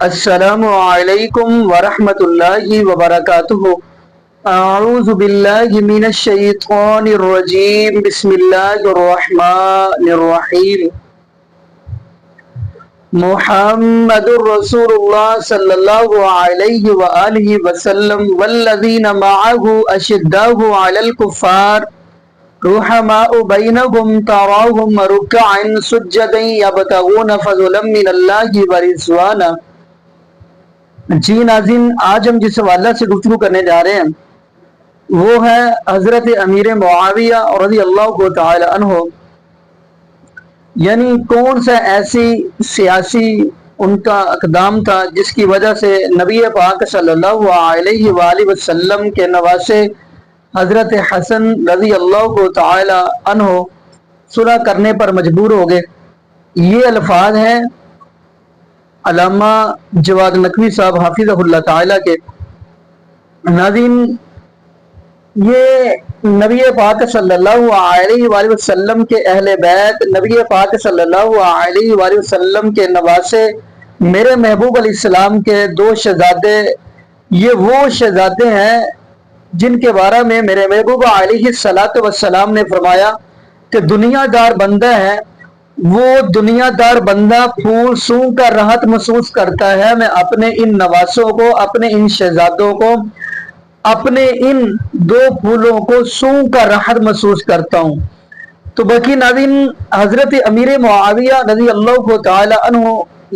السلام علیکم ورحمۃ اللہ وبرکاتہ۔ اعوذ باللہ من الشیطان الرجیم، بسم اللہ الرحمن الرحیم۔ محمد رسول اللہ صلی اللہ علیہ وآلہ وسلم والذین معہ اشداء علی الکفار رحماء بینہم تراہم رکعا سجدا یبتغون فضلا من اللہ ورضوانا۔ جی ناظرین، آج ہم جس حوالہ سے گفتگو کرنے جا رہے ہیں وہ ہے حضرت امیر معاویہ رضی اللہ تعالی عنہ، یعنی کون سا ایسی سیاسی ان کا اقدام تھا جس کی وجہ سے نبی پاک صلی اللہ علیہ وآلہ وسلم کے نواسے حضرت حسن رضی اللہ تعالی عنہ صلح کرنے پر مجبور ہو گئے۔ یہ الفاظ ہیں علامہ جواد نقوی صاحب حافظہ اللہ تعالی کے۔ ناظرین، یہ نبی پاک صلی اللہ علیہ وآلہ وسلم کے اہل بیت، نبی پاک صلی اللہ علیہ وآلہ وسلم کے نواسے، میرے محبوب علیہ السلام کے دو شہزادے، یہ وہ شہزادے ہیں جن کے بارے میں میرے محبوب علیہ السلام نے فرمایا کہ دنیا دار بندہ ہے، وہ دنیا دار بندہ پھول سونگھ کر راحت محسوس کرتا ہے، میں اپنے ان نواسوں کو، اپنے ان شہزادوں کو، اپنے ان دو پھولوں کو سونگھ کر راحت محسوس کرتا ہوں۔ تو باقی ناظرین، حضرت امیر معاویہ رضی اللہ تعالی عنہ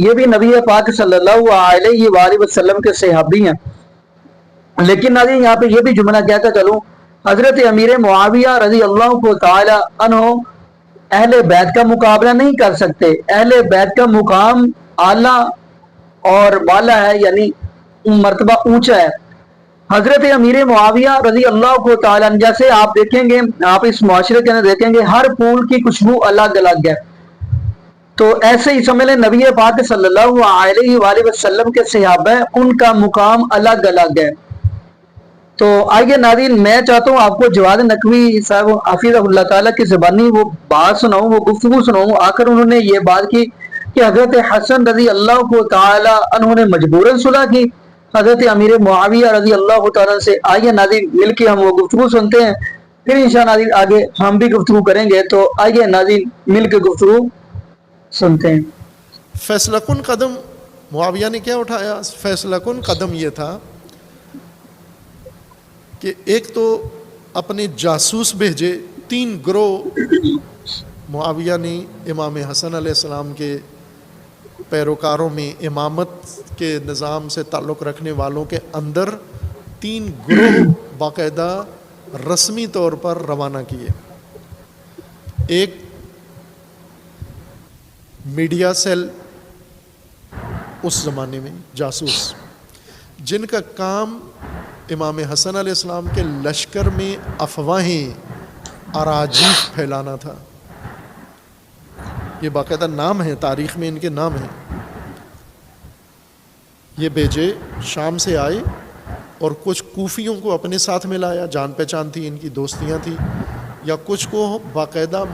یہ بھی نبی پاک صلی اللہ علیہ وآلہ وسلم کے صحابی ہیں، لیکن ناظرین یہاں پہ یہ بھی جملہ کہتا چلوں، حضرت امیر معاویہ رضی اللہ تعالی عنہ اہل بیت کا مقابلہ نہیں کر سکتے۔ اہل بیت کا مقام اعلیٰ اور بالا ہے، یعنی مرتبہ اونچا ہے۔ حضرت امیر معاویہ رضی اللہ تعالیٰ عنہ، جیسے آپ دیکھیں گے، آپ اس معاشرے کے اندر دیکھیں گے ہر پھول کی خوشبو الگ الگ ہے، تو ایسے ہی سمجھ لیں نبی پاک صلی اللہ علیہ وآلہ وسلم کے صحابہ ان کا مقام الگ الگ ہے۔ تو آئیے ناظرین، میں چاہتا ہوں آپ کو جواد نقوی صاحب حافظہ اللہ تعالیٰ کی زبانی وہ بات سناؤں، وہ گفتگو سناؤں۔ آخر انہوں نے یہ بات کی کہ حضرت حسن رضی اللہ تعالیٰ عنہ نے مجبوراً صلح کی حضرت امیر معاویہ رضی اللہ تعالیٰ سے۔ آئیے ناظرین مل کے ہم وہ گفتگو سنتے ہیں، پھر انشاءاللہ ناظرین آگے ہم بھی گفتگو کریں گے۔ تو آئیے ناظرین مل کے گفتگو سنتے ہیں۔ فیصلہ کن قدم معاویہ نے کیا اٹھایا؟ فیصلہ کن قدم یہ تھا کہ ایک تو اپنے جاسوس بھیجے، 3 گروہ معاویہ نے امام حسن علیہ السلام کے پیروکاروں میں، امامت کے نظام سے تعلق رکھنے والوں کے اندر 3 گروہ باقاعدہ رسمی طور پر روانہ کیے۔ ایک میڈیا سیل، اس زمانے میں جاسوس، جن کا کام امام حسن علیہ السلام کے لشکر میں افواہیں، اراجیف پھیلانا تھا۔ یہ باقاعدہ نام ہے، تاریخ میں ان کے نام ہیں۔ یہ بھیجے، شام سے آئے اور کچھ کوفیوں کو اپنے ساتھ میں لایا، جان پہچان تھی، ان کی دوستیاں تھیں، یا کچھ کو باقاعدہ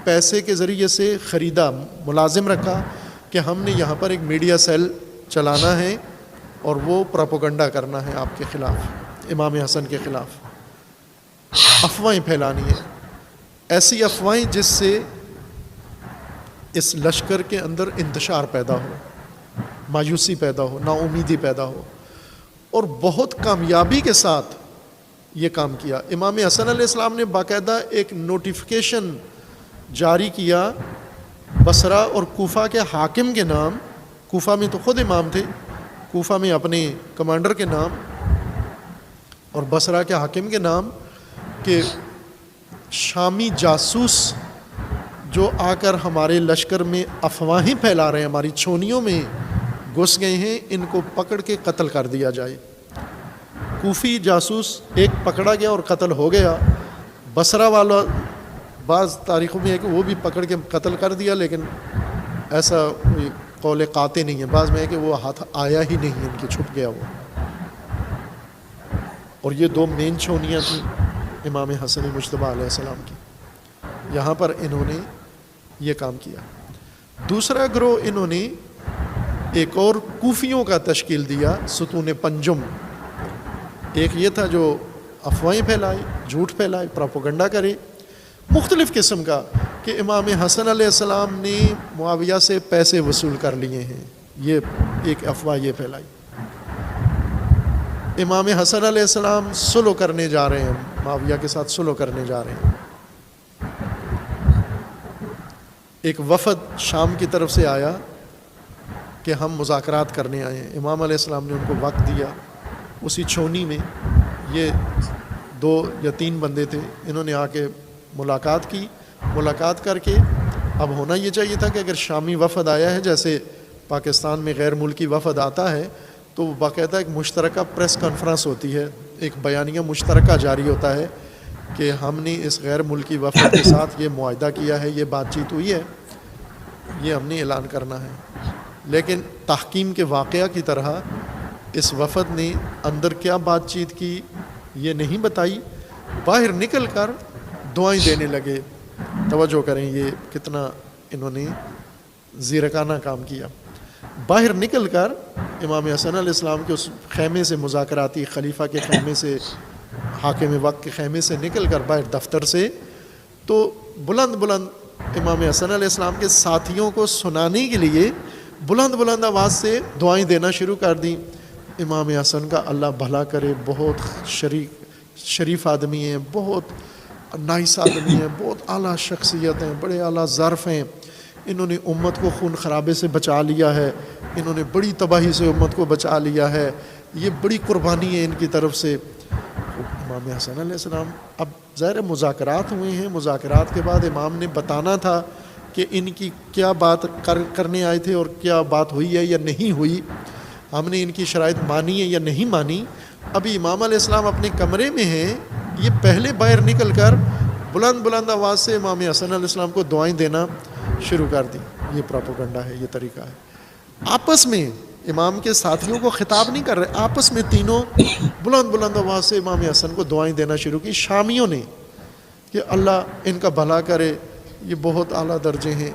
پیسے کے ذریعے سے خریدا، ملازم رکھا کہ ہم نے یہاں پر ایک میڈیا سیل چلانا ہے اور وہ پروپیگنڈا کرنا ہے آپ کے خلاف، امام حسن کے خلاف، افواہیں پھیلانی ہے، ایسی افواہیں جس سے اس لشکر کے اندر انتشار پیدا ہو، مایوسی پیدا ہو، نا امیدی پیدا ہو، اور بہت کامیابی کے ساتھ یہ کام کیا۔ امام حسن علیہ السلام نے باقاعدہ ایک نوٹیفیکیشن جاری کیا بصرہ اور کوفہ کے حاکم کے نام، کوفہ میں تو خود امام تھے، کوفہ میں اپنے کمانڈر کے نام اور بصرہ کے حاکم کے نام، کہ شامی جاسوس جو آ کر ہمارے لشکر میں افواہیں پھیلا رہے ہیں، ہماری چھونیوں میں گھس گئے ہیں، ان کو پکڑ کے قتل کر دیا جائے۔ کوفی جاسوس ایک پکڑا گیا اور قتل ہو گیا، بصرہ والا بعض تاریخوں میں ہے کہ وہ بھی پکڑ کے قتل کر دیا، لیکن ایسا کوئی قول قاطع نہیں ہے، بعض میں ہے کہ وہ ہاتھ آیا ہی نہیں، ان کے چھپ گیا وہ۔ اور یہ 2 مین چھونیاں تھیں امام حسن مجتبیٰ علیہ السلام کی، یہاں پر انہوں نے یہ کام کیا۔ دوسرا گروہ انہوں نے ایک اور کوفیوں کا تشکیل دیا ستون پنجم. ایک یہ تھا جو افواہیں پھیلائے, جھوٹ پھیلائے, پراپوگنڈا کرے مختلف قسم کا کہ امام حسن علیہ السلام نے معاویہ سے پیسے وصول کر لیے ہیں. یہ ایک افواہ یہ پھیلائی. امام حسن علیہ السلام صلح کرنے جا رہے ہیں, معاویہ کے ساتھ صلح کرنے جا رہے ہیں. ایک وفد شام کی طرف سے آیا کہ ہم مذاکرات کرنے آئے ہیں. امام علیہ السلام نے ان کو وقت دیا. اسی چھونی میں یہ 2 یا 3 بندے تھے, انہوں نے آ کے ملاقات کی. ملاقات کر کے اب ہونا یہ چاہیے تھا کہ اگر شامی وفد آیا ہے, جیسے پاکستان میں غیر ملکی وفد آتا ہے تو باقاعدہ ایک مشترکہ پریس کانفرنس ہوتی ہے, ایک بیانیہ مشترکہ جاری ہوتا ہے کہ ہم نے اس غیر ملکی وفد کے ساتھ یہ معاہدہ کیا ہے, یہ بات چیت ہوئی ہے, یہ ہم نے اعلان کرنا ہے. لیکن تحکیم کے واقعہ کی طرح اس وفد نے اندر کیا بات چیت کی یہ نہیں بتائی. باہر نکل کر دعائیں دینے لگے. توجہ کریں یہ کتنا انہوں نے زیرکانہ کام کیا. باہر نکل کر امام حسن علیہ السلام کے اس خیمے سے, مذاکراتی خلیفہ کے خیمے سے, حاکم وقت کے خیمے سے نکل کر باہر دفتر سے, تو بلند بلند امام حسن علیہ السلام کے ساتھیوں کو سنانے کے لیے بلند بلند آواز سے دعائیں دینا شروع کر دیں. امام حسن کا اللہ بھلا کرے, بہت شریف آدمی ہیں, بہت نائس آدمی ہیں, بہت اعلیٰ شخصیت ہیں, بڑے اعلیٰ ظرف ہیں. انہوں نے امت کو خون خرابے سے بچا لیا ہے, انہوں نے بڑی تباہی سے امت کو بچا لیا ہے, یہ بڑی قربانی ہے ان کی طرف سے. امام حسن علیہ السلام, اب ظاہر مذاکرات ہوئے ہیں, مذاکرات کے بعد امام نے بتانا تھا کہ ان کی کیا بات کرنے آئے تھے اور کیا بات ہوئی ہے یا نہیں ہوئی, ہم نے ان کی شرائط مانی ہے یا نہیں مانی. ابھی امام علیہ السلام اپنے کمرے میں ہیں, یہ پہلے باہر نکل کر بلند بلند آواز سے امام حسن علیہ السلام کو دعائیں دینا شروع کر دی. یہ پراپوگنڈا ہے, یہ طریقہ ہے. آپس میں امام کے ساتھیوں کو خطاب نہیں کر رہے, آپس میں تینوں بلند بلند آواز سے امام حسن کو دعائیں دینا شروع کی شامیوں نے کہ اللہ ان کا بھلا کرے, یہ بہت اعلیٰ درجے ہیں,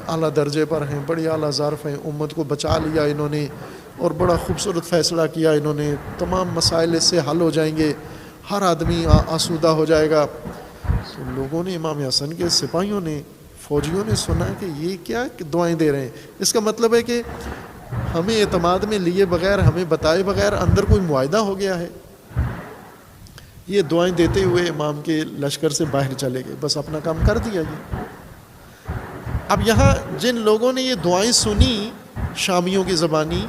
اعلیٰ درجے پر ہیں, بڑی اعلیٰ ظرف ہیں, امت کو بچا لیا انہوں نے اور بڑا خوبصورت فیصلہ کیا انہوں نے, تمام مسائل اس سے حل ہو جائیں گے, ہر آدمی آسودہ ہو جائے گا. تو لوگوں نے, امام حسن کے سپاہیوں نے, فوجیوں نے سنا کہ یہ کیا دعائیں دے رہے ہیں. اس کا مطلب ہے کہ ہمیں اعتماد میں لیے بغیر, ہمیں بتائے بغیر اندر کوئی معاہدہ ہو گیا ہے. یہ دعائیں دیتے ہوئے امام کے لشکر سے باہر چلے گئے, بس اپنا کام کر دیا. یہ اب یہاں جن لوگوں نے یہ دعائیں سنی شامیوں کی زبانی,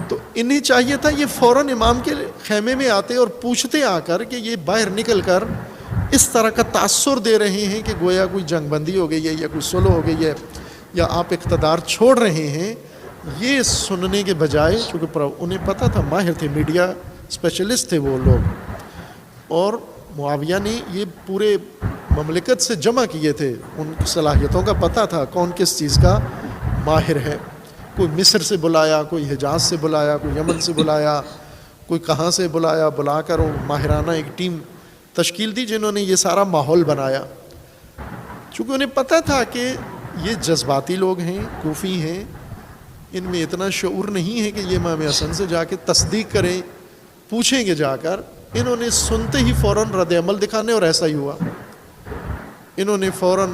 تو انہیں چاہیے تھا یہ فوراً امام کے خیمے میں آتے اور پوچھتے آ کر کہ یہ باہر نکل کر اس طرح کا تاثر دے رہے ہیں کہ گویا کوئی جنگ بندی ہو گئی ہے یا کوئی صلح ہو گئی ہے یا آپ اقتدار چھوڑ رہے ہیں. یہ سننے کے بجائے, چونکہ انہیں پتہ تھا, ماہر تھے, میڈیا اسپیشلسٹ تھے وہ لوگ, اور معاویہ نے یہ پورے مملکت سے جمع کیے تھے, ان صلاحیتوں کا پتہ تھا کون کس چیز کا ماہر ہے. کوئی مصر سے بلایا, کوئی حجاز سے بلایا, کوئی یمن سے بلایا, کوئی کہاں سے بلایا, بلا کر وہ ماہرانہ ایک ٹیم تشکیل دی جنہوں نے یہ سارا ماحول بنایا. چونکہ انہیں پتہ تھا کہ یہ جذباتی لوگ ہیں, کوفی ہیں, ان میں اتنا شعور نہیں ہے کہ یہ امام حسن سے جا کے تصدیق کریں, پوچھیں گے جا کر. انہوں نے سنتے ہی فوراً رد عمل دکھانے, اور ایسا ہی ہوا. انہوں نے فوراً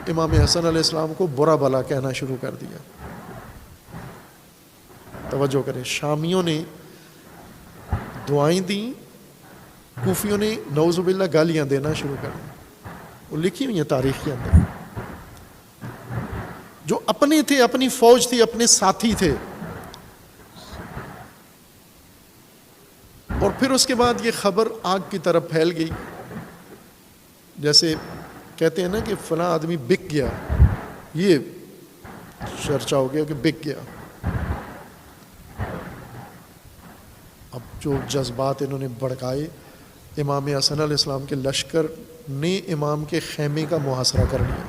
امام حسن علیہ السلام کو برا بھلا کہنا شروع کر دیا. توجہ کریں, شامیوں نے دعائیں دیں, کوفیوں نے نعوذ باللہ گالیاں دینا شروع کر دیں. وہ لکھی ہوئی ہیں تاریخ کے اندر. جو اپنے تھے, اپنی فوج تھی, اپنے ساتھی تھے. اور پھر اس کے بعد یہ خبر آگ کی طرف پھیل گئی. جیسے کہتے ہیں نا کہ فلاں آدمی بک گیا, یہ چرچا ہو گیا کہ بک گیا. اب جو جذبات انہوں نے بھڑکائے, امام حسن علیہ السلام کے لشکر نے امام کے خیمے کا محاصرہ کر لیا.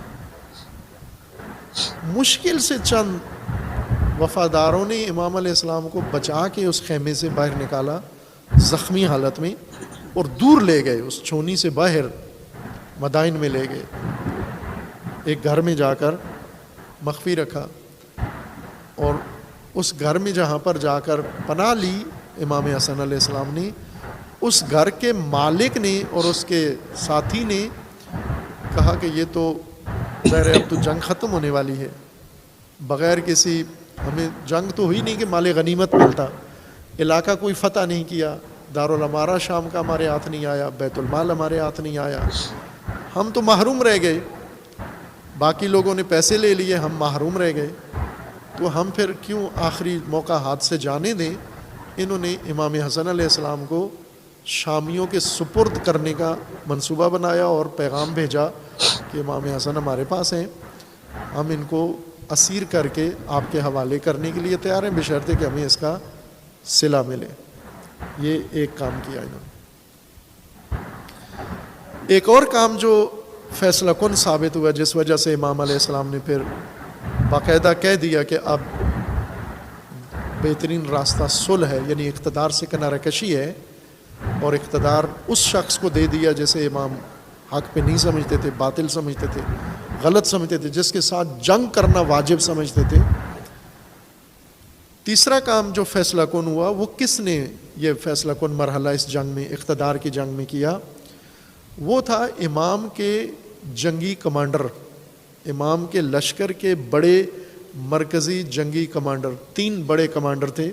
مشکل سے چند وفاداروں نے امام علیہ السلام کو بچا کے اس خیمے سے باہر نکالا زخمی حالت میں, اور دور لے گئے, اس چھونی سے باہر مدائن میں لے گئے. ایک گھر میں جا کر مخفی رکھا. اور اس گھر میں جہاں پر جا کر پناہ لی امام حسن علیہ السلام نے، اس گھر کے مالک نے اور اس کے ساتھی نے کہا کہ یہ تو ظاہر ہے اب تو جنگ ختم ہونے والی ہے، بغیر کسی، ہمیں جنگ تو ہوئی نہیں کہ مال غنیمت ملتا، علاقہ کوئی فتح نہیں کیا، دارالامارہ شام کا ہمارے ہاتھ نہیں آیا، بیت المال ہمارے ہاتھ نہیں آیا، ہم تو محروم رہ گئے، باقی لوگوں نے پیسے لے لیے، ہم محروم رہ گئے، تو ہم پھر کیوں آخری موقع ہاتھ سے جانے دیں۔ انہوں نے امام حسن علیہ السلام کو شامیوں کے سپرد کرنے کا منصوبہ بنایا اور پیغام بھیجا کہ امام حسن ہمارے پاس ہیں، ہم ان کو اسیر کر کے آپ کے حوالے کرنے کے لیے تیار ہیں، بشرطے کہ ہمیں اس کا صلہ ملے۔ یہ ایک کام کیا انہوں نے۔ ایک اور کام جو فیصلہ کن ثابت ہوا، جس وجہ سے امام علیہ السلام نے پھر باقاعدہ کہہ دیا کہ اب بہترین راستہ صلح ہے، یعنی اقتدار سے کنارہ کشی ہے، اور اقتدار اس شخص کو دے دیا جسے امام حق پہ نہیں سمجھتے تھے، باطل سمجھتے تھے، غلط سمجھتے تھے، جس کے ساتھ جنگ کرنا واجب سمجھتے تھے۔ تیسرا کام جو فیصلہ کن ہوا، وہ کس نے یہ فیصلہ کن مرحلہ اس جنگ میں، اقتدار کی جنگ میں کیا؟ وہ تھا امام کے جنگی کمانڈر، امام کے لشکر کے بڑے مرکزی جنگی کمانڈر، 3 بڑے کمانڈر تھے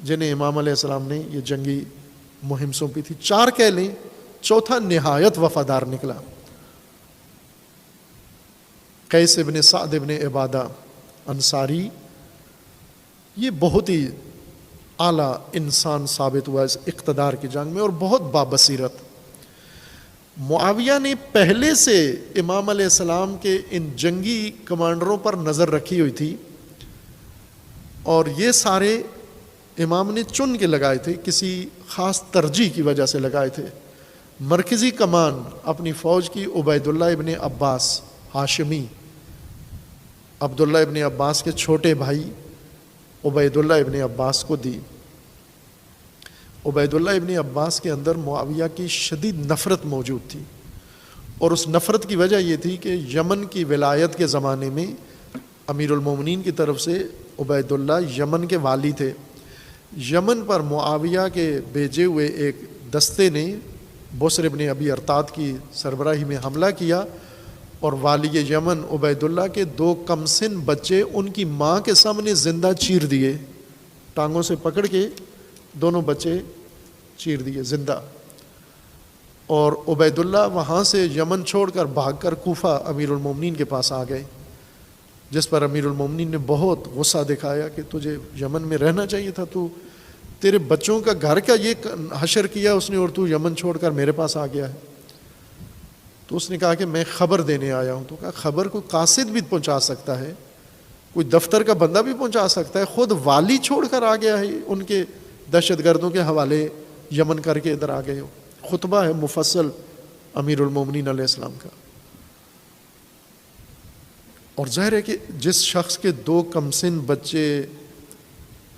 جنہیں امام علیہ السلام نے یہ جنگی مہم سونپی تھی۔ 4 کہہ لیں، چوتھا نہایت وفادار نکلا، قیس ابن سعد ابن عبادہ انصاری۔ یہ بہت ہی اعلیٰ انسان ثابت ہوا اس اقتدار کی جنگ میں، اور بہت بابصیرت۔ معاویہ نے پہلے سے امام علیہ السلام کے ان جنگی کمانڈروں پر نظر رکھی ہوئی تھی، اور یہ سارے امام نے چن کے لگائے تھے، کسی خاص ترجیح کی وجہ سے لگائے تھے۔ مرکزی کمان اپنی فوج کی عبید اللہ ابن عباس ہاشمی، عبداللہ ابن عباس کے چھوٹے بھائی عبید اللہ ابن عباس کو دی۔ عبید اللہ ابن عباس کے اندر معاویہ کی شدید نفرت موجود تھی، اور اس نفرت کی وجہ یہ تھی کہ یمن کی ولایت کے زمانے میں امیر المومنین کی طرف سے عبید اللہ یمن کے والی تھے۔ یمن پر معاویہ کے بھیجے ہوئے ایک دستے نے بصر ابن ابی ارتاد کی سربراہی میں حملہ کیا، اور والی یمن عبید اللہ کے 2 کمسن بچے ان کی ماں کے سامنے زندہ چیر دیے، ٹانگوں سے پکڑ کے دونوں بچے چیر دیے زندہ۔ اور عبید اللہ وہاں سے یمن چھوڑ کر بھاگ کر کوفہ امیر المومنین کے پاس آ گئے، جس پر امیر المومنین نے بہت غصہ دکھایا کہ تجھے یمن میں رہنا چاہیے تھا، تو تیرے بچوں کا گھر کا یہ حشر کیا اس نے، اور تو یمن چھوڑ کر میرے پاس آ گیا ہے۔ تو اس نے کہا کہ میں خبر دینے آیا ہوں۔ تو کہا خبر کوئی قاصد بھی پہنچا سکتا ہے، کوئی دفتر کا بندہ بھی پہنچا سکتا ہے، خود والی چھوڑ کر آ گیا ہے، ان کے دہشت گردوں کے حوالے یمن کر کے ادھر آ گئے ہو۔ خطبہ ہے مفصل امیر المومنین علیہ السلام کا۔ اور ظاہر ہے کہ جس شخص کے 2 کمسن بچے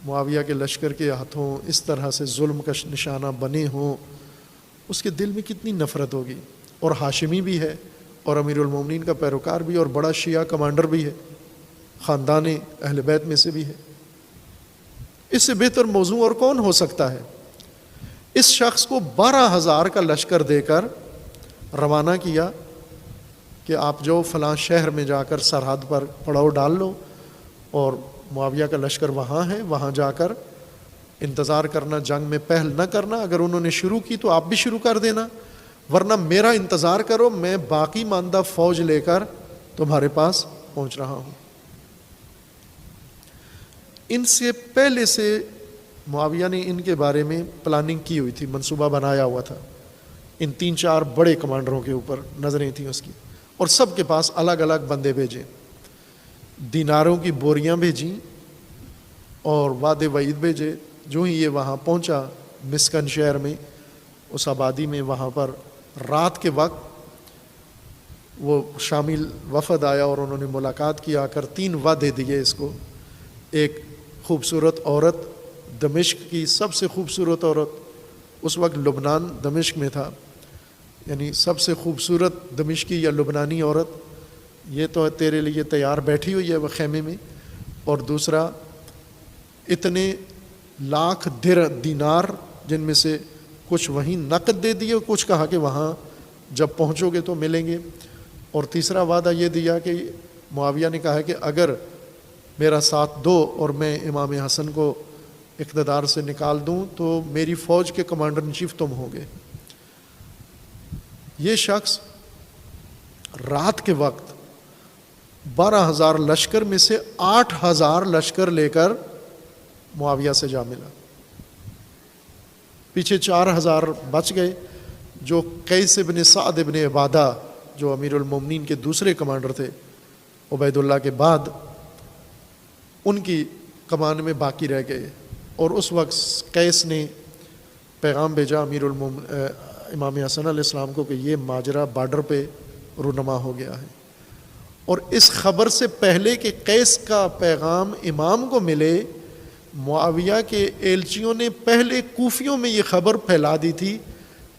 معاویہ کے لشکر کے ہاتھوں اس طرح سے ظلم کا نشانہ بنے ہوں، اس کے دل میں کتنی نفرت ہوگی۔ اور ہاشمی بھی ہے، اور امیر المومنین کا پیروکار بھی، اور بڑا شیعہ کمانڈر بھی ہے، خاندان اہل بیت میں سے بھی ہے۔ اس سے بہتر موضوع اور کون ہو سکتا ہے؟ اس شخص کو 12,000 کا لشکر دے کر روانہ کیا کہ آپ جو فلاں شہر میں جا کر سرحد پر پڑاؤ ڈال لو، اور معاویہ کا لشکر وہاں ہے، وہاں جا کر انتظار کرنا، جنگ میں پہل نہ کرنا، اگر انہوں نے شروع کی تو آپ بھی شروع کر دینا، ورنہ میرا انتظار کرو، میں باقی ماندہ فوج لے کر تمہارے پاس پہنچ رہا ہوں۔ ان سے پہلے سے معاویہ نے ان کے بارے میں پلاننگ کی ہوئی تھی، منصوبہ بنایا ہوا تھا، ان 3-4 بڑے کمانڈروں کے اوپر نظریں تھیں اس کی، اور سب کے پاس الگ الگ بندے بھیجے، دیناروں کی بوریاں بھیجیں اور وعدے وعید بھیجے۔ جو ہی یہ وہاں پہنچا مسکن شہر میں، اس آبادی میں، وہاں پر رات کے وقت وہ شامل وفد آیا، اور انہوں نے ملاقات کی، آ کر 3 وعدے دیے اس کو۔ ایک خوبصورت عورت، دمشق کی سب سے خوبصورت عورت، اس وقت لبنان دمشق میں تھا، یعنی سب سے خوبصورت دمشقی یا لبنانی عورت، یہ تو تیرے لیے تیار بیٹھی ہوئی ہے وہ خیمے میں، اور دوسرا اتنے لاکھ دینار جن میں سے کچھ وہیں نقد دے دیے، کچھ کہا کہ وہاں جب پہنچو گے تو ملیں گے، اور تیسرا وعدہ یہ دیا کہ معاویہ نے کہا کہ اگر میرا ساتھ دو اور میں امام حسن کو اقتدار سے نکال دوں تو میری فوج کے کمانڈر ان چیف تم ہوگے۔ یہ شخص رات کے وقت 12,000 لشکر میں سے 8,000 لشکر لے کر معاویہ سے جا ملا، پیچھے 4,000 بچ گئے جو قیس بن سعد بن عبادہ جو امیر المومنین کے دوسرے کمانڈر تھے عبید اللہ کے بعد، ان کی کمان میں باقی رہ گئے، اور اس وقت قیس نے پیغام بھیجا امام حسن علیہ السلام کو کہ یہ ماجرا بارڈر پہ رونما ہو گیا ہے، اور اس خبر سے پہلے کہ قیس کا پیغام امام کو ملے، معاویہ کے ایلچیوں نے پہلے کوفیوں میں یہ خبر پھیلا دی تھی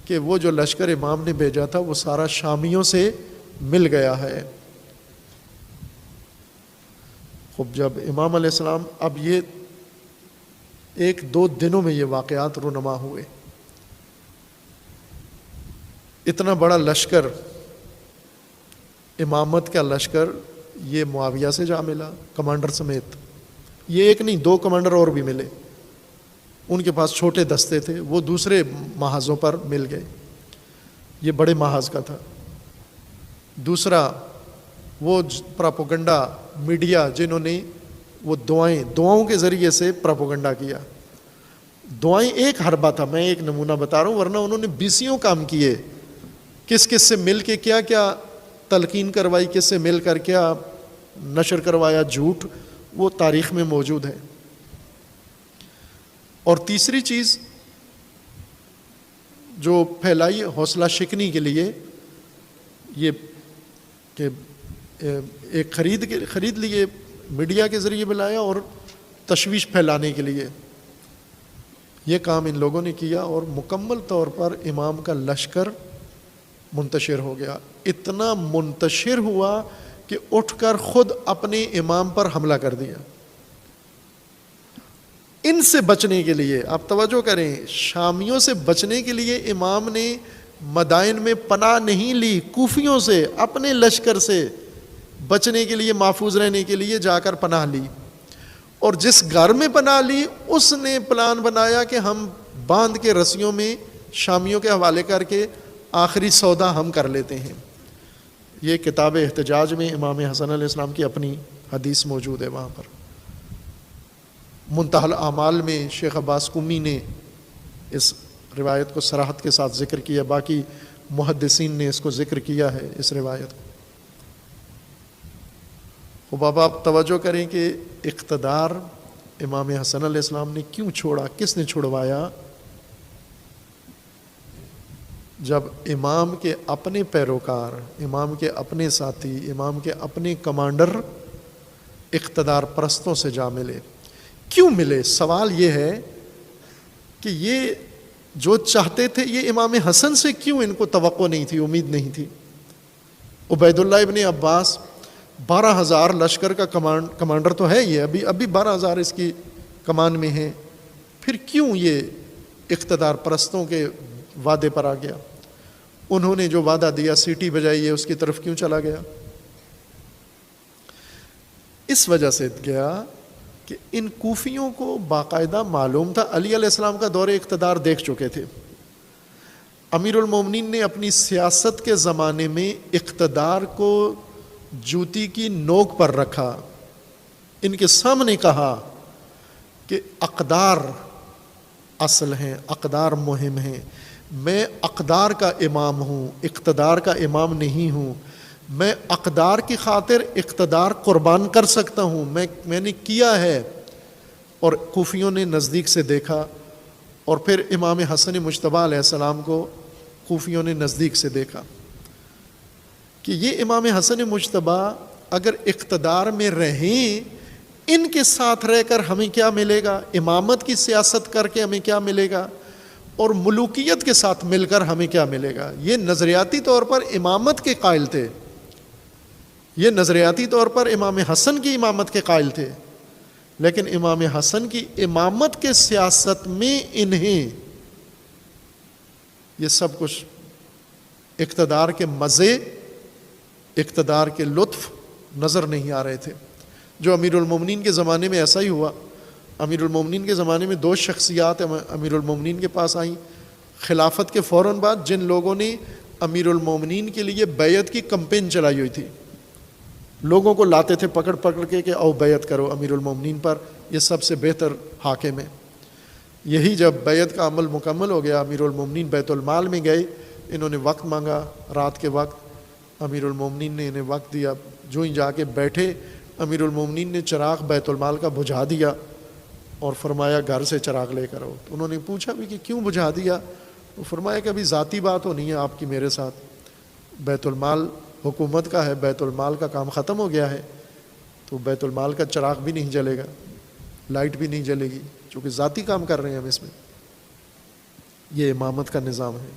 کہ وہ جو لشکر امام نے بھیجا تھا وہ سارا شامیوں سے مل گیا ہے۔ خب جب امام علیہ السلام، اب یہ 1-2 دنوں میں یہ واقعات رونما ہوئے، اتنا بڑا لشکر، امامت کا لشکر، یہ معاویہ سے جا ملا کمانڈر سمیت، یہ ایک نہیں 2 کمانڈر اور بھی ملے، ان کے پاس چھوٹے دستے تھے، وہ دوسرے محاذوں پر مل گئے، یہ بڑے محاذ کا تھا۔ دوسرا وہ پراپوگنڈا میڈیا جنہوں نے وہ دعاؤں کے ذریعے سے پراپوگنڈا کیا، دعائیں ایک حربہ تھا، میں ایک نمونہ بتا رہا ہوں، ورنہ انہوں نے 20 کام کیے، کس کس سے مل کے کیا کیا تلقین کروائی، کس سے مل کر کیا نشر کروایا جھوٹ، وہ تاریخ میں موجود ہے۔ اور تیسری چیز جو پھیلائی حوصلہ شکنی کے لیے، یہ کہ ایک خرید لیے میڈیا کے ذریعے بلایا اور تشویش پھیلانے کے لیے، یہ کام ان لوگوں نے کیا، اور مکمل طور پر امام کا لشکر منتشر ہو گیا، اتنا منتشر ہوا کہ اٹھ کر خود اپنے امام پر حملہ کر دیا۔ ان سے بچنے کے لیے، آپ توجہ کریں، شامیوں سے بچنے کے لیے امام نے مدائن میں پناہ نہیں لی، کوفیوں سے، اپنے لشکر سے بچنے کے لیے، محفوظ رہنے کے لیے جا کر پناہ لی، اور جس گھر میں پناہ لی اس نے پلان بنایا کہ ہم باندھ کے رسیوں میں شامیوں کے حوالے کر کے آخری سودا ہم کر لیتے ہیں۔ یہ کتاب احتجاج میں امام حسن علیہ السلام کی اپنی حدیث موجود ہے، وہاں پر منتہی الاعمال میں شیخ عباس قمی نے اس روایت کو صراحت کے ساتھ ذکر کیا، باقی محدثین نے اس کو ذکر کیا ہے اس روایت کو۔ وہ بابا آپ توجہ کریں کہ اقتدار امام حسن علیہ السلام نے کیوں چھوڑا، کس نے چھڑوایا؟ جب امام کے اپنے پیروکار، امام کے اپنے ساتھی، امام کے اپنے کمانڈر اقتدار پرستوں سے جا ملے۔ کیوں ملے؟ سوال یہ ہے کہ یہ جو چاہتے تھے یہ امام حسن سے کیوں ان کو توقع نہیں تھی، امید نہیں تھی؟ عبید اللہ ابن عباس 12,000 لشکر کا کمانڈر تو ہے، یہ ابھی 12,000 اس کی کمان میں ہیں، پھر کیوں یہ اقتدار پرستوں کے وعدے پر آ گیا؟ انہوں نے جو وعدہ دیا، سیٹی بجائی، ہے اس کی طرف کیوں چلا گیا؟ اس وجہ سے گیا کہ ان کوفیوں کو باقاعدہ معلوم تھا، علی علیہ السلام کا دور اقتدار دیکھ چکے تھے، امیر المومنین نے اپنی سیاست کے زمانے میں اقتدار کو جوتی کی نوک پر رکھا، ان کے سامنے کہا کہ اقدار اصل ہیں، اقدار مہم ہیں، میں اقدار کا امام ہوں، اقتدار کا امام نہیں ہوں، میں اقدار کی خاطر اقتدار قربان کر سکتا ہوں، میں نے کیا ہے۔ اور کوفیوں نے نزدیک سے دیکھا، اور پھر امام حسن مجتبیٰ علیہ السلام کو کوفیوں نے نزدیک سے دیکھا کہ یہ امام حسن مجتبیٰ اگر اقتدار میں رہیں، ان کے ساتھ رہ کر ہمیں کیا ملے گا، امامت کی سیاست کر کے ہمیں کیا ملے گا، اور ملوکیت کے ساتھ مل کر ہمیں کیا ملے گا۔ یہ نظریاتی طور پر امامت کے قائل تھے، یہ نظریاتی طور پر امام حسن کی امامت کے قائل تھے، لیکن امام حسن کی امامت کے سیاست میں انہیں یہ سب کچھ اقتدار کے مزے، اقتدار کے لطف نظر نہیں آ رہے تھے. جو امیر المومنین کے زمانے میں ایسا ہی ہوا. امیر المومنین کے زمانے میں 2 شخصیات امیر المومنین کے پاس آئیں خلافت کے فوراً بعد، جن لوگوں نے امیر المومنین کے لیے بیعت کی کمپین چلائی ہوئی تھی. لوگوں کو لاتے تھے پکڑ پکڑ کے کہ آؤ بیعت کرو امیر المومنین پر، یہ سب سے بہتر حاکم ہے. یہی جب بیعت کا عمل مکمل ہو گیا، امیر المومنین بیت المال میں گئے، انہوں نے وقت مانگا رات کے وقت، امیر المومنین نے انہیں وقت دیا. جو ہی جا کے بیٹھے، امیر المومنین نے چراغ بیت المال کا بجھا دیا اور فرمایا گھر سے چراغ لے کر آؤ. تو انہوں نے پوچھا بھی کہ کیوں بجھا دیا؟ تو فرمایا کہ ابھی ذاتی بات ہونی ہے آپ کی میرے ساتھ، بیت المال حکومت کا ہے، بیت المال کا کام ختم ہو گیا ہے، تو بیت المال کا چراغ بھی نہیں جلے گا، لائٹ بھی نہیں جلے گی، چونکہ ذاتی کام کر رہے ہیں ہم اس میں. یہ امامت کا نظام ہے.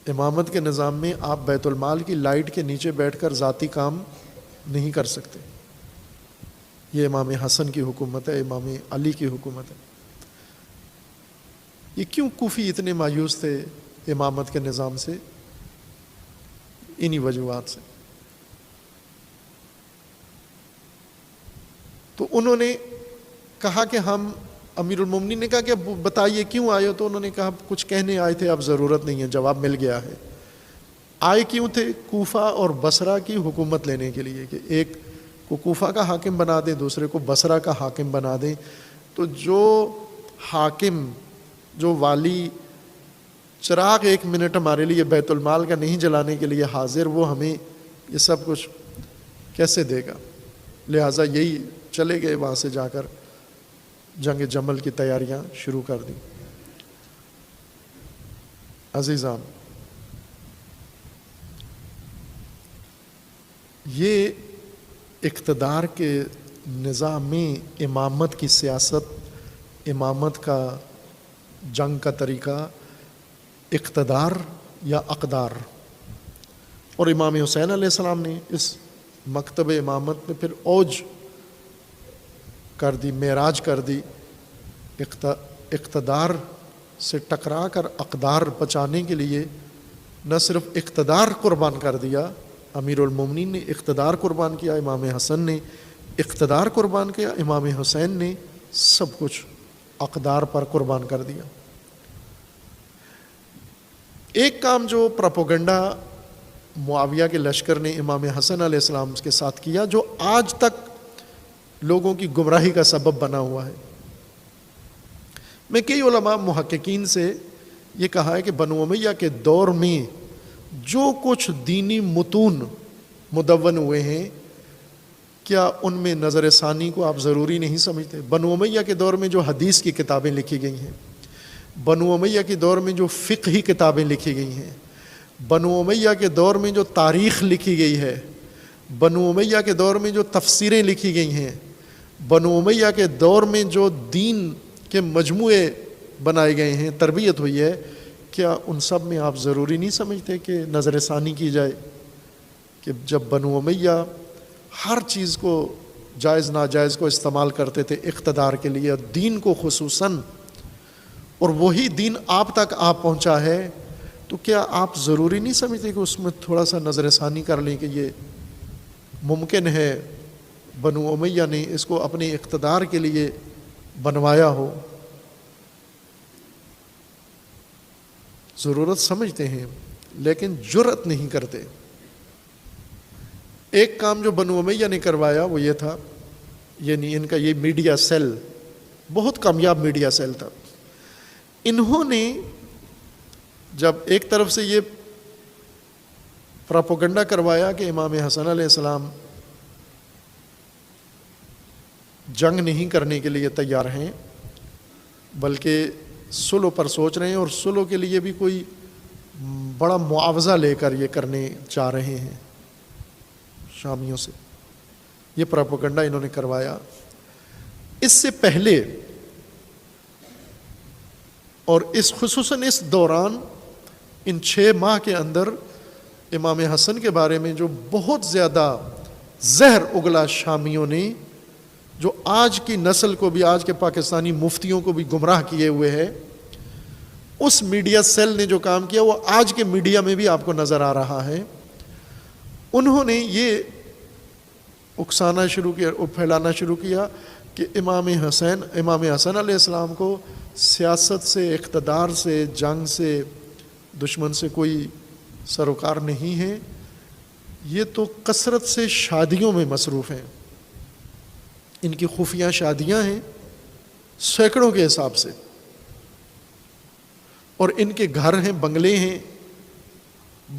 امامت کے نظام میں آپ بیت المال کی لائٹ کے نیچے بیٹھ کر ذاتی کام نہیں کر سکتے. یہ امام حسن کی حکومت ہے، امام علی کی حکومت ہے. یہ کیوں کوفی اتنے مایوس تھے امامت کے نظام سے؟ انہی وجوہات سے. تو انہوں نے کہا کہ ہم، امیر المومنین نے کہا کہ بتائیے کیوں آئے ہو؟ تو انہوں نے کہا کچھ کہنے آئے تھے، اب ضرورت نہیں ہے، جواب مل گیا ہے. آئے کیوں تھے؟ کوفہ اور بصرہ کی حکومت لینے کے لیے، کہ ایک کو کوفہ کا حاکم بنا دیں، دوسرے کو بصرہ کا حاکم بنا دیں. تو جو حاکم، جو والی چراغ 1 منٹ ہمارے لیے بیت المال کا نہیں جلانے کے لیے حاضر، وہ ہمیں یہ سب کچھ کیسے دے گا؟ لہٰذا یہی چلے گئے، وہاں سے جا کر جنگ جمل کی تیاریاں شروع کر دیں. عزیزان، یہ اقتدار کے نظام میں امامت کی سیاست، امامت کا جنگ کا طریقہ، اقتدار یا اقدار. اور امام حسین علیہ السلام نے اس مکتب امامت میں پھر اوج کر دی، معراج کر دی. اقتدار سے ٹکرا کر اقدار بچانے کے لیے نہ صرف اقتدار قربان کر دیا، امیر المومنین نے اقتدار قربان کیا، امام حسن نے اقتدار قربان کیا، امام حسین نے سب کچھ اقدار پر قربان کر دیا. ایک کام جو پروپیگنڈا معاویہ کے لشکر نے امام حسن علیہ السلام کے ساتھ کیا، جو آج تک لوگوں کی گمراہی کا سبب بنا ہوا ہے. میں کئی علماء محققین سے یہ کہا ہے کہ بنو امیہ کے دور میں جو کچھ دینی متون مدون ہوئے ہیں، کیا ان میں نظر ثانی کو آپ ضروری نہیں سمجھتے؟ بنو امیہ کے دور میں جو حدیث کی کتابیں لکھی گئی ہیں، بنو امیہ کے دور میں جو فقہی کتابیں لکھی گئی ہیں، بنو امیہ کے دور میں جو تاریخ لکھی گئی ہے، بنو امیہ کے دور میں جو تفسیریں لکھی گئی ہیں، بنو امیہ کے دور میں جو دین کے مجموعے بنائے گئے ہیں، تربیت ہوئی ہے، کیا ان سب میں آپ ضروری نہیں سمجھتے کہ نظر ثانی کی جائے؟ کہ جب بنو امیہ ہر چیز کو جائز ناجائز کو استعمال کرتے تھے اقتدار کے لیے، دین کو خصوصاً، اور وہی دین آپ تک آپ پہنچا ہے، تو کیا آپ ضروری نہیں سمجھتے کہ اس میں تھوڑا سا نظر ثانی کر لیں کہ یہ ممکن ہے بنو امیہ نے اس کو اپنے اقتدار کے لیے بنوایا ہو؟ ضرورت سمجھتے ہیں لیکن جرأت نہیں کرتے. ایک کام جو بنو امیہ نے کروایا وہ یہ تھا، یعنی ان کا یہ میڈیا سیل بہت کامیاب میڈیا سیل تھا. انہوں نے جب ایک طرف سے یہ پروپیگنڈا کروایا کہ امام حسن علیہ السلام جنگ نہیں کرنے کے لیے تیار ہیں، بلکہ صلح پر سوچ رہے ہیں، اور صلح کے لیے بھی کوئی بڑا معاوضہ لے کر یہ کرنے چاہ رہے ہیں شامیوں سے، یہ پروپیگنڈا انہوں نے کروایا. اس سے پہلے اور اس خصوصاً اس دوران ان 6 ماہ کے اندر امام حسن کے بارے میں جو بہت زیادہ زہر اگلا شامیوں نے، جو آج کی نسل کو بھی، آج کے پاکستانی مفتیوں کو بھی گمراہ کیے ہوئے ہے. اس میڈیا سیل نے جو کام کیا وہ آج کے میڈیا میں بھی آپ کو نظر آ رہا ہے. انہوں نے یہ اکسانا شروع کیا اور پھیلانا شروع کیا کہ امام حسن علیہ السلام کو سیاست سے، اقتدار سے، جنگ سے، دشمن سے کوئی سروکار نہیں ہے، یہ تو کثرت سے شادیوں میں مصروف ہیں. ان کی خفیہ شادیاں ہیں سینکڑوں کے حساب سے، اور ان کے گھر ہیں، بنگلے ہیں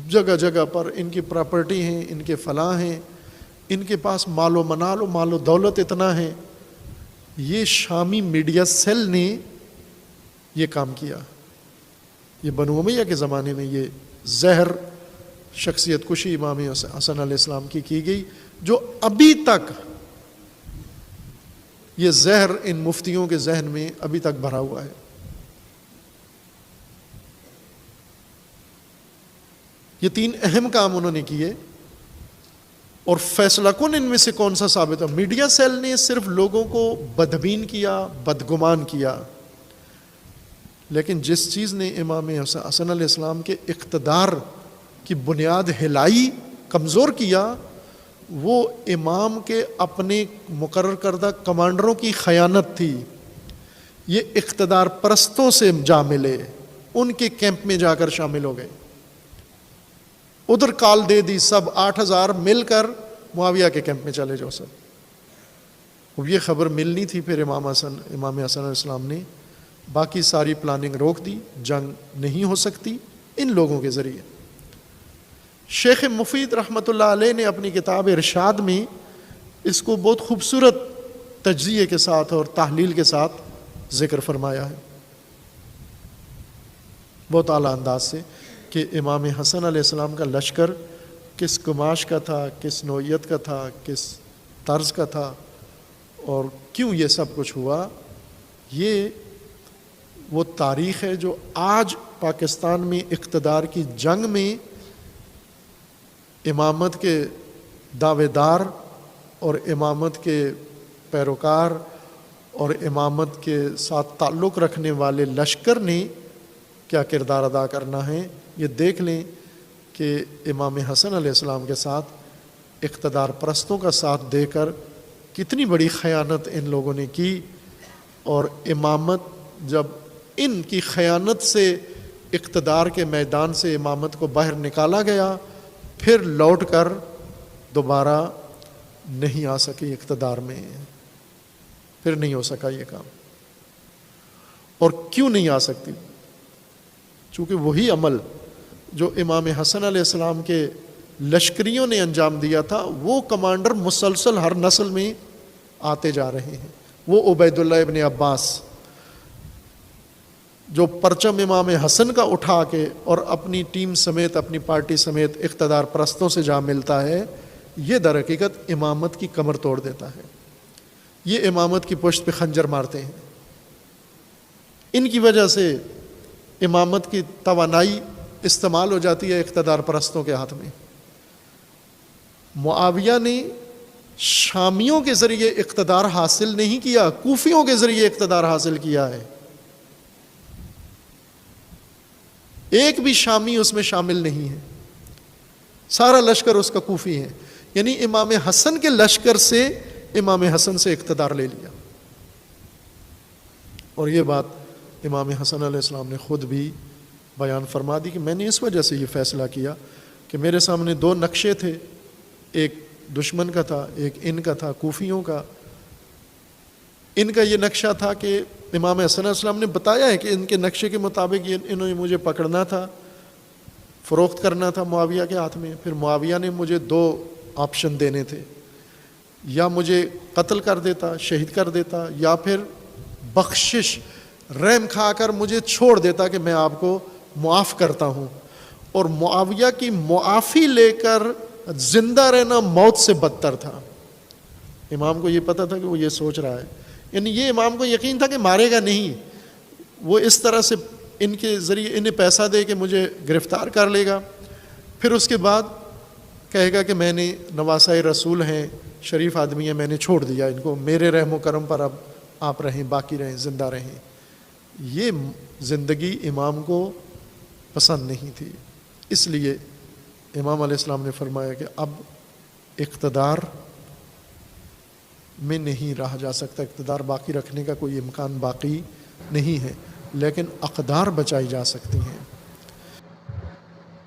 جگہ جگہ پر، ان کی پراپرٹی ہیں، ان کے فلاں ہیں، ان کے پاس مال و منال و مال و دولت اتنا ہے. یہ شامی میڈیا سیل نے یہ کام کیا. یہ بنو امیہ کے زمانے میں یہ زہر شخصیت کشی امام حسن علیہ السلام کی گئی، جو ابھی تک یہ زہر ان مفتیوں کے ذہن میں ابھی تک بھرا ہوا ہے. یہ 3 اہم کام انہوں نے کیے، اور فیصلہ کن ان میں سے کون سا ثابت ہو؟ میڈیا سیل نے صرف لوگوں کو بدبین کیا، بدگمان کیا، لیکن جس چیز نے امام حسن علیہ السلام کے اقتدار کی بنیاد ہلائی، کمزور کیا، وہ امام کے اپنے مقرر کردہ کمانڈروں کی خیانت تھی. یہ اقتدار پرستوں سے جا ملے، ان کے کیمپ میں جا کر شامل ہو گئے، ادھر کال دے دی، سب 8000 مل کر معاویہ کے کیمپ میں چلے جاؤ سب. اب یہ خبر ملنی تھی، پھر امام حسن علیہ السلام نے باقی ساری پلاننگ روک دی. جنگ نہیں ہو سکتی ان لوگوں کے ذریعے. شیخ مفید رحمۃ اللہ علیہ نے اپنی کتاب ارشاد میں اس کو بہت خوبصورت تجزیے کے ساتھ اور تحلیل کے ساتھ ذکر فرمایا ہے، بہت اعلیٰ انداز سے، کہ امام حسن علیہ السلام کا لشکر کس گماش کا تھا، کس نوعیت کا تھا، کس طرز کا تھا، اور کیوں یہ سب کچھ ہوا. یہ وہ تاریخ ہے جو آج پاکستان میں اقتدار کی جنگ میں امامت کے دعوے دار اور امامت کے پیروکار اور امامت کے ساتھ تعلق رکھنے والے لشکر نے کیا کردار ادا کرنا ہے. یہ دیکھ لیں کہ امام حسن علیہ السلام کے ساتھ اقتدار پرستوں کا ساتھ دے کر کتنی بڑی خیانت ان لوگوں نے کی، اور امامت جب ان کی خیانت سے اقتدار کے میدان سے امامت کو باہر نکالا گیا، پھر لوٹ کر دوبارہ نہیں آ سکی اقتدار میں، پھر نہیں ہو سکا یہ کام. اور کیوں نہیں آ سکتی؟ چونکہ وہی عمل جو امام حسن علیہ السلام کے لشکریوں نے انجام دیا تھا، وہ کمانڈر مسلسل ہر نسل میں آتے جا رہے ہیں. وہ عبید اللہ ابن عباس جو پرچم امام حسن کا اٹھا کے اور اپنی ٹیم سمیت، اپنی پارٹی سمیت اقتدار پرستوں سے جا ملتا ہے، یہ در حقیقت امامت کی کمر توڑ دیتا ہے. یہ امامت کی پشت پہ خنجر مارتے ہیں. ان کی وجہ سے امامت کی توانائی استعمال ہو جاتی ہے اقتدار پرستوں کے ہاتھ میں. معاویہ نے شامیوں کے ذریعے اقتدار حاصل نہیں کیا، کوفیوں کے ذریعے اقتدار حاصل کیا ہے. ایک بھی شامی اس میں شامل نہیں ہے، سارا لشکر اس کا کوفی ہے. یعنی امام حسن کے لشکر سے امام حسن سے اقتدار لے لیا. اور یہ بات امام حسن علیہ السلام نے خود بھی بیان فرما دی کہ میں نے اس وجہ سے یہ فیصلہ کیا کہ میرے سامنے 2 نقشے تھے، ایک دشمن کا تھا، ایک ان کا تھا، کوفیوں کا. ان کا یہ نقشہ تھا کہ امام حسن علیہ السلام نے بتایا ہے کہ ان کے نقشے کے مطابق انہوں نے مجھے پکڑنا تھا، فروخت کرنا تھا معاویہ کے ہاتھ میں. پھر معاویہ نے مجھے 2 آپشن دینے تھے، یا مجھے قتل کر دیتا، شہید کر دیتا، یا پھر بخشش، رحم کھا کر مجھے چھوڑ دیتا کہ میں آپ کو معاف کرتا ہوں. اور معاویہ کی معافی لے کر زندہ رہنا موت سے بدتر تھا. امام کو یہ پتہ تھا کہ وہ یہ سوچ رہا ہے، یعنی یہ امام کو یقین تھا کہ مارے گا نہیں، وہ اس طرح سے ان کے ذریعے انہیں پیسہ دے کے مجھے گرفتار کر لے گا، پھر اس کے بعد کہے گا کہ میں نے نواسۂ رسول ہیں، شریف آدمی ہیں، میں نے چھوڑ دیا ان کو، میرے رحم و کرم پر اب آپ رہیں، باقی رہیں، زندہ رہیں۔ یہ زندگی امام کو پسند نہیں تھی، اس لیے امام علیہ السلام نے فرمایا کہ اب اقتدار میں نہیں رہا جا سکتا، اقتدار باقی رکھنے کا کوئی امکان باقی نہیں ہے، لیکن اقدار بچائی جا سکتی ہیں۔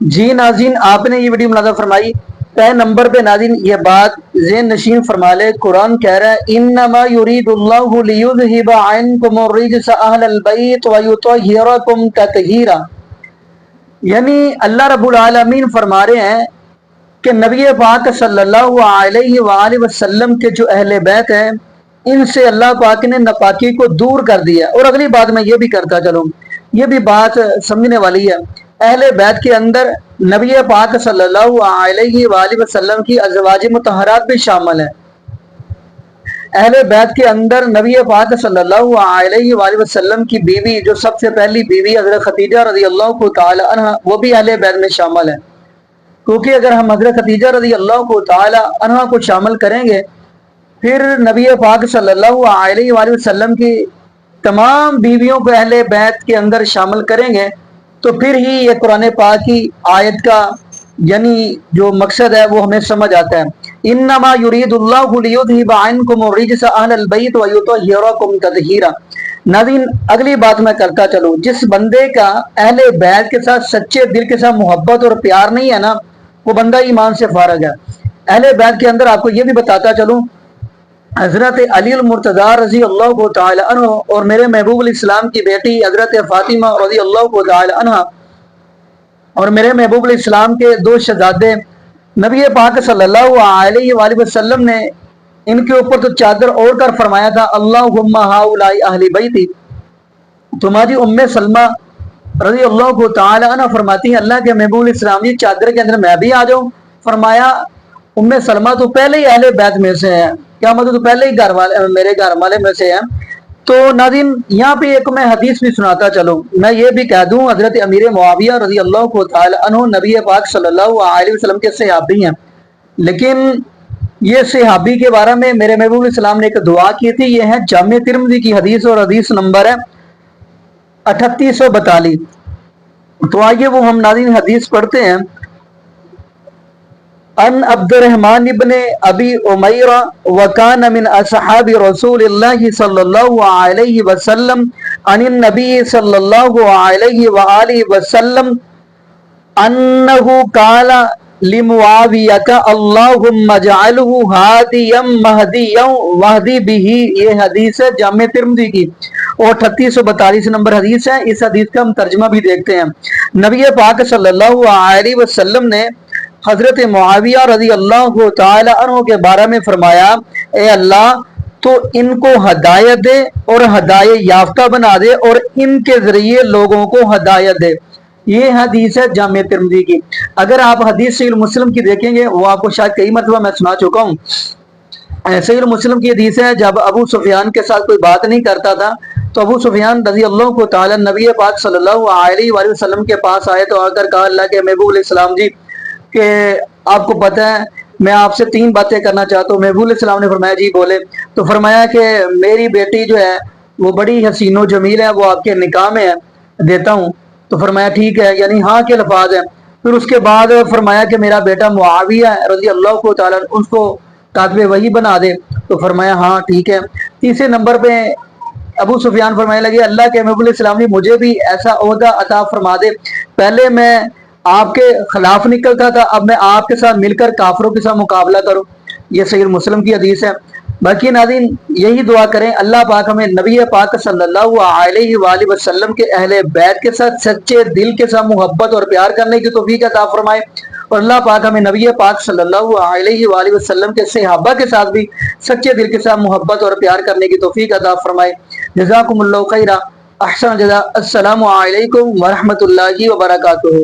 جی ناظرین، آپ نے یہ ویڈیو ملاحظہ فرمائی، پہلے نمبر پہ ناظرین یہ بات ذہن نشین فرما لے، قرآن کہہ رہا ہے انما یرید اللہ لیذھب عنکم الرجس اہل البیت ویطہرکم تطہیرا، یعنی اللہ رب العالمین فرما رہے ہیں کہ نبی پاک صلی اللہ علیہ وآلہ وسلم کے جو اہل بیت ہیں ان سے اللہ پاک نے ناپاکی کو دور کر دیا۔ اور اگلی بات میں یہ بھی کرتا چلوں، یہ بھی بات سمجھنے والی ہے، اہل بیت کے اندر نبی پاک صلی اللہ علیہ وآلہ وسلم کی ازواج مطہرات بھی شامل ہیں۔ اہل بیت کے اندر نبی پاک صلی اللہ علیہ وآلہ وسلم کی بیوی، جو سب سے پہلی بیوی حضرت خدیجہ رضی اللہ تعالی عنہ، وہ بھی اہل بیت میں شامل ہیں، کیونکہ اگر ہم حضرت خدیجہ رضی اللہ تعالی عنہ کو شامل کریں گے پھر نبی پاک صلی اللہ علیہ وآلہ وسلم کی تمام بیویوں کو اہل بیت کے اندر شامل کریں گے تو پھر ہی یہ قرآن پاک کی آیت کا یعنی جو مقصد ہے وہ ہمیں سمجھ آتا ہے۔ انما یرید اللہ لیذھب عنکم الرجس اہل البیت ویطہرکم تطہیرا۔ ناظرین اگلی بات میں کرتا چلوں، جس بندے کا اہل بیت کے ساتھ سچے دل کے ساتھ محبت اور پیار نہیں ہے نا، وہ بندہ ایمان سے فارغ ہے۔ اہل بیت کے اندر آپ کو یہ بھی بتاتا چلوں، حضرت علی المرتضیٰ رضی اللہ تعالی عنہ اور میرے محبوب علیہ السلام کی بیٹی حضرت فاطمہ رضی اللہ تعالی عنہ اور میرے محبوب علیہ السلام کے دو شہزادے، نبی پاک صلی اللہ علیہ وآلہ وسلم نے ان کے اوپر تو چادر اوڑھ کر فرمایا تھا اللہم ہؤلاء اہل بیتی۔ تمہاری ام سلمہ رضی اللہ تعالی عنہ فرماتی ہیں اللہ کے محبوب علیہ السلام جی چادر کے اندر میں بھی آ جاؤں؟ فرمایا ام سلمہ تو پہلے ہی اہل بیت میں سے ہے، کیا مطلب تو پہلے ہی میرے گھر والے میں سے ہیں۔ تو ناظرین یہاں پہ ایک میں حدیث بھی سناتا چلوں، میں یہ بھی کہہ دوں حضرت امیر معاویہ رضی اللہ تعالی عنہ نبی پاک صلی اللہ علیہ وسلم کے صحابی ہیں، لیکن یہ صحابی کے بارے میں میرے محبوب علیہ السلام نے ایک دعا کی تھی، یہ ہے جامع ترمذی کی حدیث اور حدیث نمبر ہے 3842۔ تو آئیے وہ ہم ناظرین حدیث پڑھتے ہیں۔ ان عبد الرحمن ابن ابی امیرہ وکان من اصحاب رسول اللہ صلی اللہ علیہ وسلم عن النبی صلی اللہ علیہ وآلہ وسلم انہ قال لمعاویہ اللہم اجعلہ ہادیا مہدیا واہدی بہ۔ یہ حدیث ہے جامع ترمذی کی اور 3842 نمبر حدیث ہے۔ اس حدیث کا ہم ترجمہ بھی دیکھتے ہیں۔ نبی پاک صلی اللہ علیہ وسلم نے حضرت معاویہ رضی اللہ تعالی عنہ کے بارے میں فرمایا اے اللہ تو ان کو ہدایت دے اور ہدایت یافتہ بنا دے اور ان کے ذریعے لوگوں کو ہدایت دے۔ یہ حدیث ہے جامع ترمذی کی۔ اگر آپ حدیث صحیح مسلم کی دیکھیں گے، وہ آپ کو شاید کئی مرتبہ میں سنا چکا ہوں، صحیح مسلم کی حدیث ہے جب ابو سفیان کے ساتھ کوئی بات نہیں کرتا تھا تو ابو سفیان رضی اللہ کو تعالی نبی پاک صلی اللہ علیہ وآلہ وسلم کے پاس آئے تو آ کر کہا اللہ کے محبوب علیہ السلام جی کہ آپ کو پتہ ہے میں آپ سے 3 باتیں کرنا چاہتا ہوں۔ محبوب علیہ السلام نے فرمایا جی بولے، تو فرمایا کہ میری بیٹی جو ہے وہ بڑی حسین و جمیل ہے، وہ آپ کے نکاح میں ہے، دیتا ہوں۔ تو فرمایا ٹھیک ہے، یعنی ہاں کے الفاظ ہیں۔ پھر اس کے بعد فرمایا کہ میرا بیٹا معاویہ رضی اللہ کو تعالیٰ اس کو کاتب وحی بنا دے، تو فرمایا ہاں ٹھیک ہے۔ تیسرے نمبر پہ ابو سفیان فرمانے لگے اللہ کے محبوب علیہ السلام نے مجھے بھی ایسا عہدہ عطا فرما دے، پہلے میں آپ کے خلاف نکلتا تھا، اب میں آپ کے ساتھ مل کر کافروں کے ساتھ مقابلہ کروں۔ یہ صحیح مسلم کی حدیث ہے۔ باقی ناظرین یہی دعا کریں اللہ پاک ہمیں نبی پاک صلی اللہ علیہ وآلہ وسلم کے اہل بیت کے ساتھ سچے دل کے ساتھ محبت اور پیار کرنے کی توفیق عطا فرمائے، اور اللہ پاک ہمیں نبی پاک صلی اللہ علیہ وآلہ وسلم کے صحابہ کے ساتھ بھی سچے دل کے ساتھ محبت اور پیار کرنے کی توفیق عطا فرمائے۔ جزاکم اللہ خیرہ، احسن جزا۔ السلام علیکم ورحمۃ اللہ وبرکاتہ۔